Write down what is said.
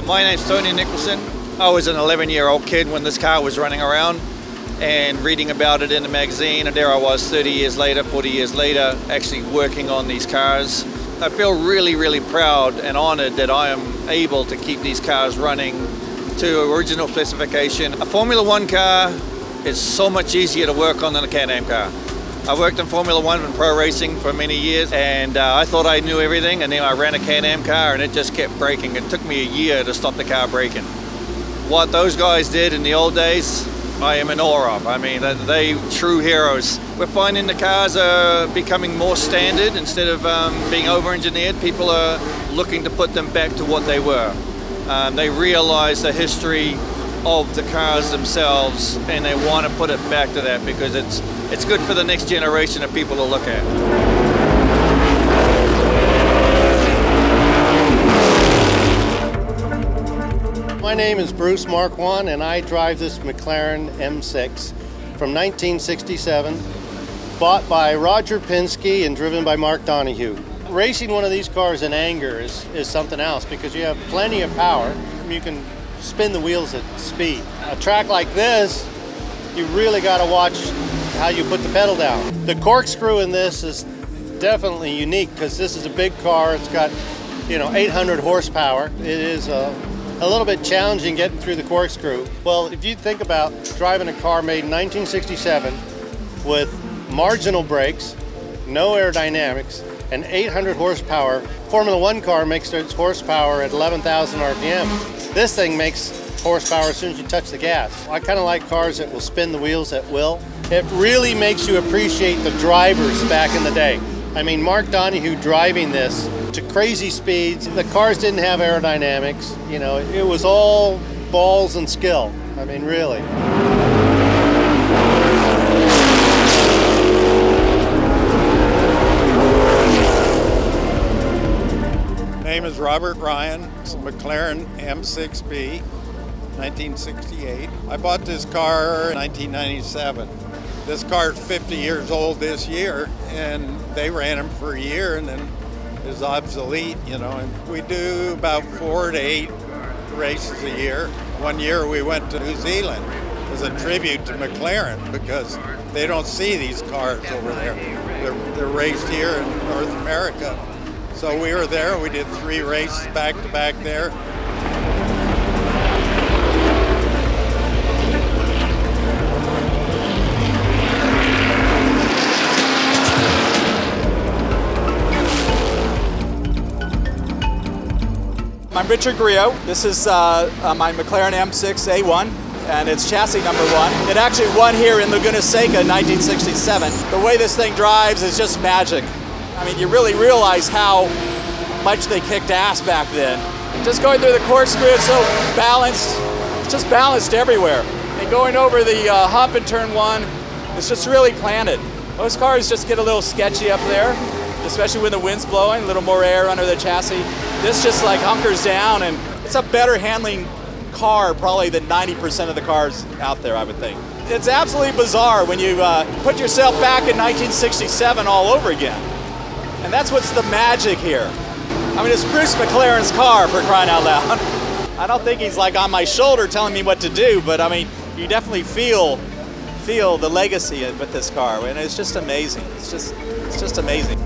My name's Tony Nicholson. I was an 11-year-old kid when this car was running around and reading about it in the magazine, and there I was 30 years later, 40 years later, actually working on these cars. I feel really, really proud and honored that I am able to keep these cars running to original specification. A Formula One car is so much easier to work on than a Can-Am car. I worked in Formula One and pro racing for many years, and I thought I knew everything, and then I ran a Can-Am car and it just kept breaking. It took me a year to stop the car breaking. What those guys did in the old days, I am in awe of. I mean, they true heroes. We're finding the cars are becoming more standard. Instead of being over-engineered, people are looking to put them back to what they were. They realize the history of the cars themselves, and they want to put it back to that because it's good for the next generation of people to look at. My name is Bruce Marquand, and I drive this McLaren M6 from 1967, bought by Roger Penske and driven by Mark Donohue. Racing one of these cars in anger is something else because you have plenty of power. You can spin the wheels at speed. A track like this, you really got to watch how you put the pedal down. The corkscrew in this is definitely unique because this is a big car. It's got, 800 horsepower. It is a little bit challenging getting through the corkscrew. Well, if you think about driving a car made in 1967 with marginal brakes, no aerodynamics, and 800 horsepower, Formula One car makes its horsepower at 11,000 RPM. This thing makes horsepower as soon as you touch the gas. I kind of like cars that will spin the wheels at will. It really makes you appreciate the drivers back in the day. I mean, Mark Donohue driving this to crazy speeds. The cars didn't have aerodynamics. It was all balls and skill. I mean, really. Name is Robert Ryan. It's a McLaren M6B, 1968. I bought this car in 1997. This car is 50 years old this year, and they ran them for a year and then it was obsolete, and we do about 4 to 8 races a year. One year we went to New Zealand as a tribute to McLaren because they don't see these cars over there. They're raced here in North America. So we were there, we did 3 races back to back there. I'm Richard Grillo. This is my McLaren M6 A1, and it's chassis number 1. It actually won here in Laguna Seca in 1967. The way this thing drives is just magic. I mean, you really realize how much they kicked ass back then. Just going through the corkscrew, it's so balanced. It's just balanced everywhere. And going over the hump in turn 1, it's just really planted. Most cars just get a little sketchy up there, especially when the wind's blowing, a little more air under the chassis. This just like hunkers down, and it's a better handling car probably than 90% of the cars out there, I would think. It's absolutely bizarre when you put yourself back in 1967 all over again. And that's what's the magic here. I mean, it's Bruce McLaren's car, for crying out loud. I don't think he's like on my shoulder telling me what to do, but I mean, you definitely feel the legacy with this car, and it's just amazing. It's just amazing.